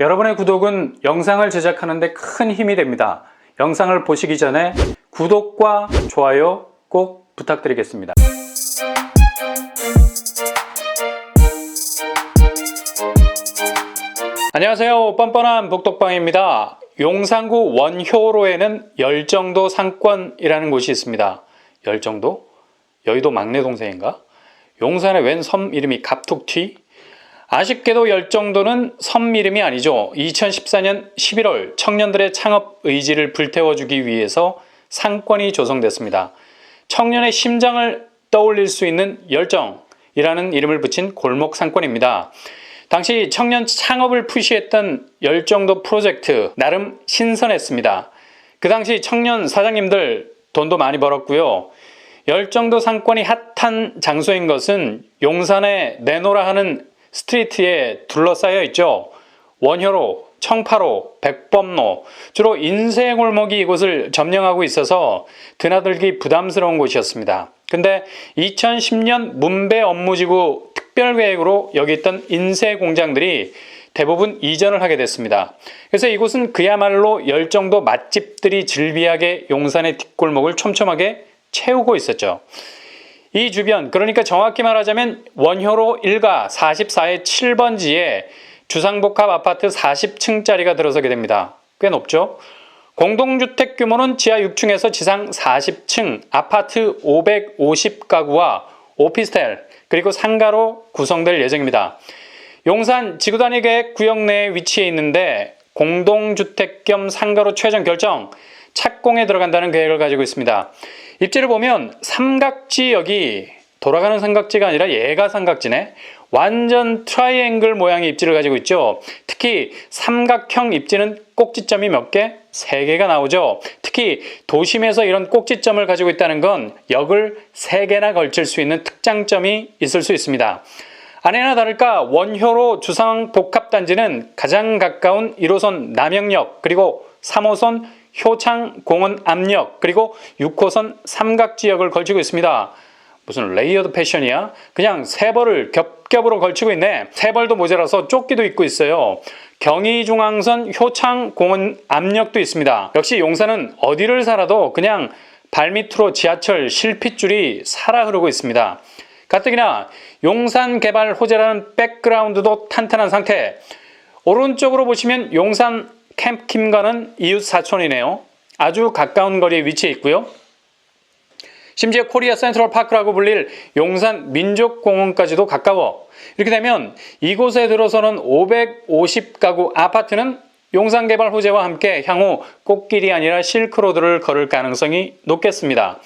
여러분의 구독은 영상을 제작하는 데 큰 힘이 됩니다. 영상을 보시기 전에 구독과 좋아요 꼭 부탁드리겠습니다. 안녕하세요. 뻔뻔한 복덕방입니다. 용산구 원효로에는 열정도 상권이라는 곳이 있습니다. 열정도? 여의도 막내 동생인가? 용산의 웬 섬 이름이 갑툭튀? 아쉽게도 열정도는 섬 이름이 아니죠. 2014년 11월 청년들의 창업 의지를 불태워주기 위해서 상권이 조성됐습니다. 청년의 심장을 떠올릴 수 있는 열정이라는 이름을 붙인 골목 상권입니다. 당시 청년 창업을 푸시했던 열정도 프로젝트 나름 신선했습니다. 그 당시 청년 사장님들 돈도 많이 벌었고요. 열정도 상권이 핫한 장소인 것은 용산에 내노라 하는 스트리트에 둘러싸여 있죠. 원효로, 청파로, 백범로, 주로 인쇄 골목이 이곳을 점령하고 있어서 드나들기 부담스러운 곳이었습니다. 근데 2010년 문배 업무지구 특별계획으로 여기 있던 인쇄 공장들이 대부분 이전을 하게 됐습니다. 그래서 이곳은 그야말로 열정도 맛집들이 즐비하게 용산의 뒷골목을 촘촘하게 채우고 있었죠. 이 주변, 그러니까 정확히 말하자면 원효로 1가 44의 7번지에 주상복합 아파트 40층짜리가 들어서게 됩니다. 꽤 높죠? 공동주택 규모는 지하 6층에서 지상 40층 아파트 550가구와 오피스텔 그리고 상가로 구성될 예정입니다. 용산 지구단위 계획 구역 내에 위치해 있는데 공동주택 겸 상가로 최종 결정, 착공에 들어간다는 계획을 가지고 있습니다. 입지를 보면 삼각지역이 돌아가는 삼각지가 아니라 얘가 삼각지네. 완전 트라이앵글 모양의 입지를 가지고 있죠. 특히 삼각형 입지는 꼭지점이 몇 개? 3개가 나오죠. 특히 도심에서 이런 꼭지점을 가지고 있다는 건 역을 3개나 걸칠 수 있는 특장점이 있을 수 있습니다. 아니나 다를까 원효로 주상복합단지는 가장 가까운 1호선 남영역 그리고 3호선 효창공원 앞역 그리고 6호선 삼각지역을 걸치고 있습니다. 무슨 레이어드 패션이야? 그냥 세 벌을 겹겹으로 걸치고 있네. 세 벌도 모자라서 조끼도 입고 있어요. 경의중앙선 효창공원 앞역도 있습니다. 역시 용산은 어디를 살아도 그냥 발밑으로 지하철 실핏줄이 살아 흐르고 있습니다. 가뜩이나 용산 개발 호재라는 백그라운드도 탄탄한 상태. 오른쪽으로 보시면 용산 캠킴과는 이웃 사촌이네요. 아주 가까운 거리에 위치해 있고요. 심지어 코리아 센트럴 파크라고 불릴 용산 민족공원까지도 가까워. 이렇게 되면 이곳에 들어서는 550가구 아파트는 용산 개발 호재와 함께 향후 꽃길이 아니라 실크로드를 걸을 가능성이 높겠습니다.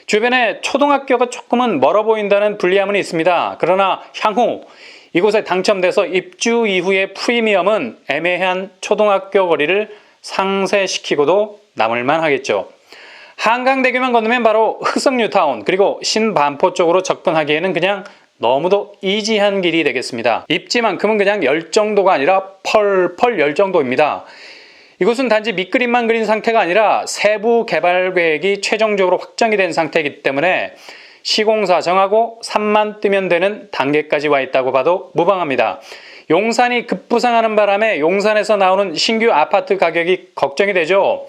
주변에 초등학교가 조금은 멀어 보인다는 불리함은 있습니다. 그러나 향후 이곳에 당첨돼서 입주 이후의 프리미엄은 애매한 초등학교 거리를 상쇄시키고도 남을만 하겠죠. 한강대교만 건너면 바로 흑석뉴타운 그리고 신반포 쪽으로 접근하기에는 그냥 너무도 이지한 길이 되겠습니다. 입지만큼은 그냥 열정도가 아니라 펄펄 열정도입니다. 이곳은 단지 밑그림만 그린 상태가 아니라 세부 개발 계획이 최종적으로 확정이 된 상태이기 때문에 시공사 정하고 3만 뜨면 되는 단계까지 와 있다고 봐도 무방합니다. 용산이 급부상하는 바람에 용산에서 나오는 신규 아파트 가격이 걱정이 되죠.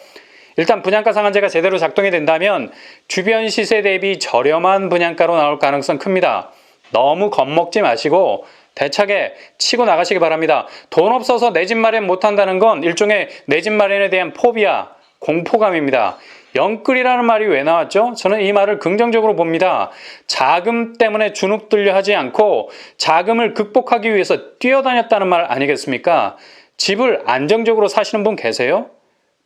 일단 분양가 상한제가 제대로 작동이 된다면 주변 시세 대비 저렴한 분양가로 나올 가능성 큽니다. 너무 겁먹지 마시고 대차게 치고 나가시기 바랍니다. 돈 없어서 내 집 마련 못한다는 건 일종의 내 집 마련에 대한 포비아, 공포감입니다. 영끌이라는 말이 왜 나왔죠? 저는 이 말을 긍정적으로 봅니다. 자금 때문에 주눅들려 하지 않고 자금을 극복하기 위해서 뛰어다녔다는 말 아니겠습니까? 집을 안정적으로 사시는 분 계세요?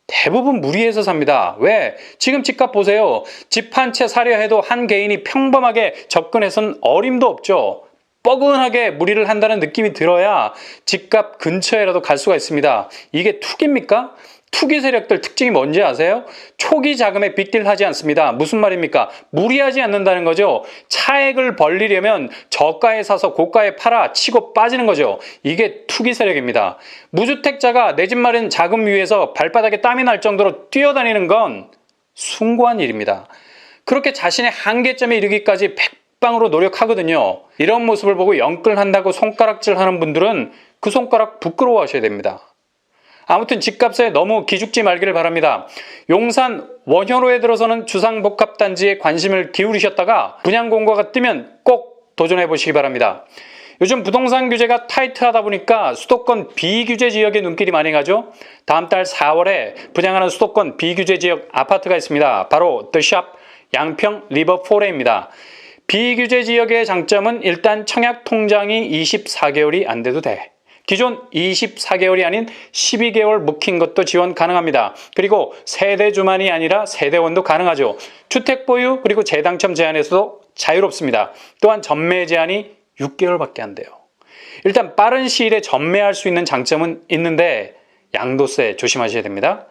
대부분 무리해서 삽니다. 왜? 지금 집값 보세요. 집 한 채 사려 해도 한 개인이 평범하게 접근해서는 어림도 없죠. 뻐근하게 무리를 한다는 느낌이 들어야 집값 근처에라도 갈 수가 있습니다. 이게 투기입니까? 투기 세력들 특징이 뭔지 아세요? 초기 자금에 빅딜 하지 않습니다. 무슨 말입니까? 무리하지 않는다는 거죠. 차액을 벌리려면 저가에 사서 고가에 팔아 치고 빠지는 거죠. 이게 투기 세력입니다. 무주택자가 내 집 마련 자금 위해서 발바닥에 땀이 날 정도로 뛰어다니는 건 숭고한 일입니다. 그렇게 자신의 한계점에 이르기까지 백방으로 노력하거든요. 이런 모습을 보고 영끌한다고 손가락질 하는 분들은 그 손가락 부끄러워하셔야 됩니다. 아무튼 집값에 너무 기죽지 말기를 바랍니다. 용산 원효로에 들어서는 주상복합단지에 관심을 기울이셨다가 분양 공고가 뜨면 꼭 도전해 보시기 바랍니다. 요즘 부동산 규제가 타이트하다 보니까 수도권 비규제 지역에 눈길이 많이 가죠. 다음 달 4월에 분양하는 수도권 비규제 지역 아파트가 있습니다. 바로 더샵 양평 리버포레입니다. 비규제 지역의 장점은 일단 청약 통장이 24개월이 안 돼도 돼. 기존 24개월이 아닌 12개월 묵힌 것도 지원 가능합니다. 그리고 세대주만이 아니라 세대원도 가능하죠. 주택 보유 그리고 재당첨 제한에서도 자유롭습니다. 또한 전매 제한이 6개월밖에 안 돼요. 일단 빠른 시일에 전매할 수 있는 장점은 있는데 양도세 조심하셔야 됩니다.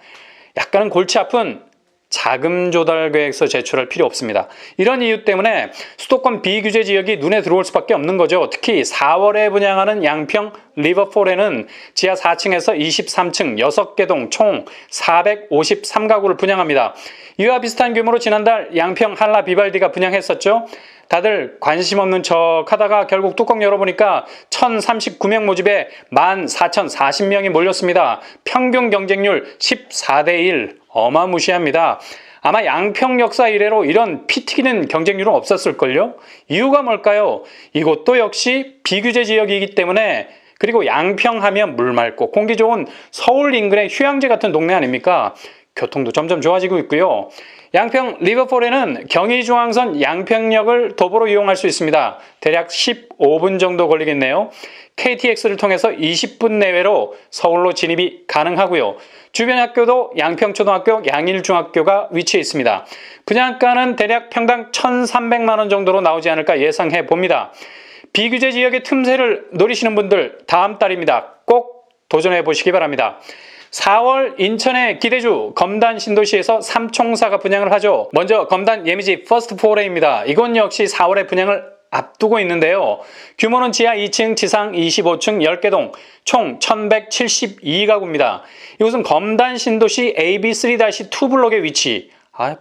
약간은 골치 아픈 자금 조달 계획서 제출할 필요 없습니다. 이런 이유 때문에 수도권 비규제 지역이 눈에 들어올 수밖에 없는 거죠. 특히 4월에 분양하는 양평 리버폴에는 지하 4층에서 23층 6개 동 총 453가구를 분양합니다. 이와 비슷한 규모로 지난달 양평 한라 비발디가 분양했었죠. 다들 관심 없는 척 하다가 결국 뚜껑 열어보니까 1039명 모집에 14,040명이 몰렸습니다. 평균 경쟁률 14대1. 어마무시합니다. 아마 양평 역사 이래로 이런 피 튀기는 경쟁률은 없었을걸요? 이유가 뭘까요? 이곳도 역시 비규제 지역이기 때문에 그리고 양평하면 물 맑고 공기 좋은 서울 인근의 휴양지 같은 동네 아닙니까? 교통도 점점 좋아지고 있고요. 양평 리버폴에는 경의중앙선 양평역을 도보로 이용할 수 있습니다. 대략 15분 정도 걸리겠네요. KTX를 통해서 20분 내외로 서울로 진입이 가능하고요. 주변 학교도 양평초등학교, 양일중학교가 위치해 있습니다. 분양가는 대략 평당 1,300만 원 정도로 나오지 않을까 예상해 봅니다. 비규제 지역의 틈새를 노리시는 분들 다음 달입니다. 꼭 도전해 보시기 바랍니다. 4월 인천의 기대주 검단 신도시에서 삼총사가 분양을 하죠. 먼저 검단 예미지 퍼스트 포레입니다. 이곳 역시 4월에 분양을 앞두고 있는데요. 규모는 지하 2층, 지상 25층 10개 동, 총 1172가구입니다. 이곳은 검단 신도시 AB3-2 블록의 위치.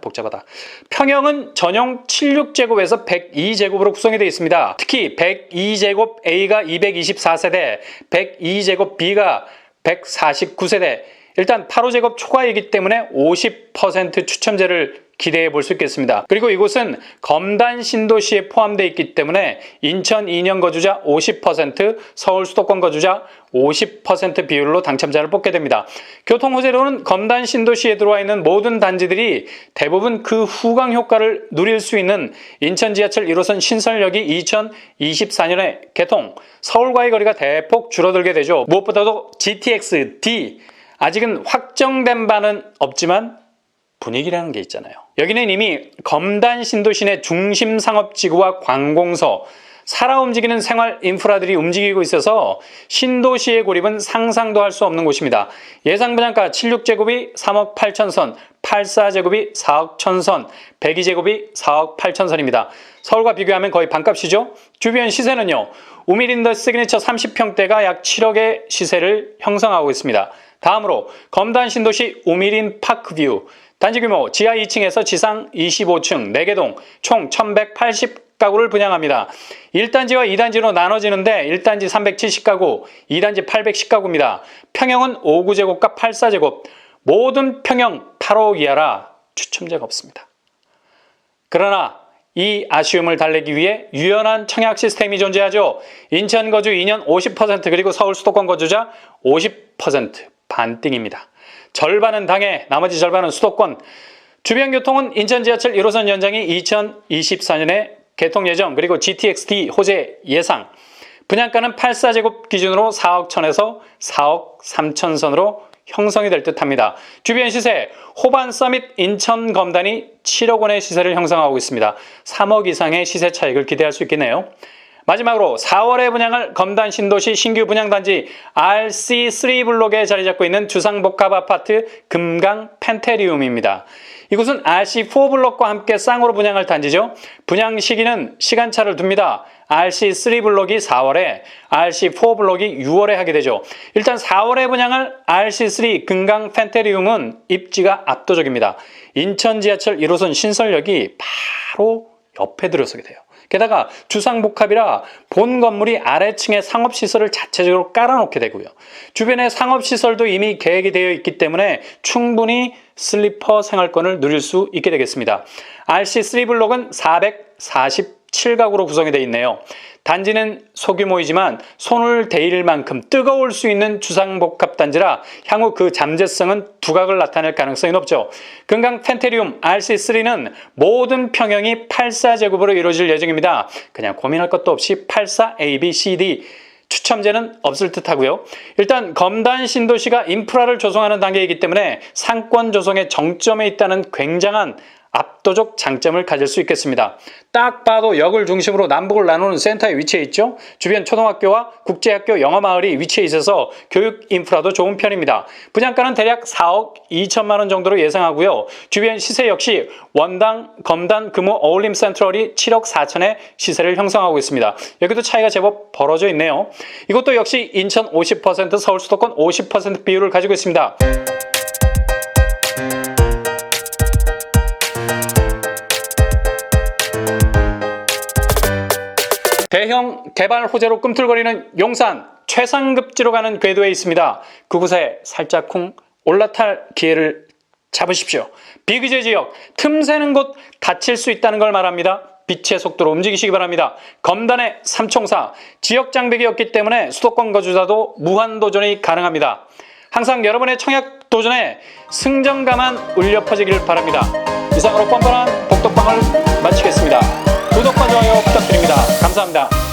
복잡하다. 평형은 전용 76제곱에서 102제곱으로 구성이 되어 있습니다. 특히 102제곱 A가 224세대, 102제곱 B가 149세대, 일단 8호제곱 초과이기 때문에 50% 추첨제를 기대해 볼 수 있겠습니다. 그리고 이곳은 검단 신도시에 포함되어 있기 때문에 인천 2년 거주자 50%, 서울 수도권 거주자 50% 비율로 당첨자를 뽑게 됩니다. 교통 호재로는 검단 신도시에 들어와 있는 모든 단지들이 대부분 그 후광 효과를 누릴 수 있는 인천 지하철 1호선 신설역이 2024년에 개통, 서울과의 거리가 대폭 줄어들게 되죠. 무엇보다도 GTX-D, 아직은 확정된 바는 없지만 분위기라는 게 있잖아요. 여기는 이미 검단 신도시 내 중심 상업지구와 관공서, 살아 움직이는 생활 인프라들이 움직이고 있어서 신도시의 고립은 상상도 할 수 없는 곳입니다. 예상 분양가 76제곱이 3억 8천 선, 84제곱이 4억 1천 선, 102제곱이 4억 8천 선입니다. 서울과 비교하면 거의 반값이죠. 주변 시세는요. 우미린더 시그니처 30평대가 약 7억의 시세를 형성하고 있습니다. 다음으로 검단 신도시 우미린 파크뷰, 단지 규모 지하 2층에서 지상 25층 4개 동 총 1180가구를 분양합니다. 1단지와 2단지로 나눠지는데 1단지 370가구, 2단지 810가구입니다. 평형은 5구제곱과 84제곱, 모든 평형 8억 이하라 추첨제가 없습니다. 그러나 이 아쉬움을 달래기 위해 유연한 청약 시스템이 존재하죠. 인천 거주 2년 50% 그리고 서울 수도권 거주자 50% 반띵입니다. 절반은 당해, 나머지 절반은 수도권. 주변 교통은 인천 지하철 1호선 연장이 2024년에 개통 예정, 그리고 GTX-D 호재 예상. 분양가는 84제곱 기준으로 4억 1천에서 4억 3천 선으로 형성이 될 듯합니다. 주변 시세, 호반 서밋 인천 검단이 7억 원의 시세를 형성하고 있습니다. 3억 이상의 시세 차익을 기대할 수 있겠네요. 마지막으로 4월에 분양할 검단 신도시 신규 분양단지 RC3 블록에 자리 잡고 있는 주상복합 아파트 금강 펜테리움입니다. 이곳은 RC4 블록과 함께 쌍으로 분양할 단지죠. 분양 시기는 시간차를 둡니다. RC3 블록이 4월에, RC4 블록이 6월에 하게 되죠. 일단 4월에 분양할 RC3 금강 펜테리움은 입지가 압도적입니다. 인천 지하철 1호선 신설역이 바로 옆에 들어서게 돼요. 게다가 주상복합이라 본 건물이 아래층에 상업시설을 자체적으로 깔아놓게 되고요. 주변에 상업시설도 이미 계획이 되어 있기 때문에 충분히 슬리퍼 생활권을 누릴 수 있게 되겠습니다. RC3블록은 447가구로 구성이 되어 있네요. 단지는 소규모이지만 손을 대일 만큼 뜨거울 수 있는 주상복합 단지라 향후 그 잠재성은 두각을 나타낼 가능성이 높죠. 금강 펜테리움 RC3는 모든 평형이 84제곱으로 이루어질 예정입니다. 그냥 고민할 것도 없이 84 A, B, C, D 추첨제는 없을 듯 하고요. 일단 검단 신도시가 인프라를 조성하는 단계이기 때문에 상권 조성의 정점에 있다는 굉장한 압도적 장점을 가질 수 있겠습니다. 딱 봐도 역을 중심으로 남북을 나누는 센터에 위치해 있죠. 주변 초등학교와 국제학교 영어마을이 위치해 있어서 교육 인프라도 좋은 편입니다. 분양가는 대략 4억 2천만 원 정도로 예상하고요. 주변 시세 역시 원당, 검단, 금호, 어울림 센트럴이 7억 4천의 시세를 형성하고 있습니다. 여기도 차이가 제법 벌어져 있네요. 이것도 역시 인천 50%, 서울 수도권 50% 비율을 가지고 있습니다. 대형 개발 호재로 꿈틀거리는 용산 최상급지로 가는 궤도에 있습니다. 그곳에 살짝쿵 올라탈 기회를 잡으십시오. 비규제 지역, 틈새는 곳 갇힐 수 있다는 걸 말합니다. 빛의 속도로 움직이시기 바랍니다. 검단의 삼총사, 지역 장벽이었기 때문에 수도권 거주자도 무한도전이 가능합니다. 항상 여러분의 청약 도전에 승전감만 울려 퍼지길 바랍니다. 이상으로 뻔뻔한 복덕방을 마치겠습니다. 구독과 좋아요 부탁드립니다. 감사합니다.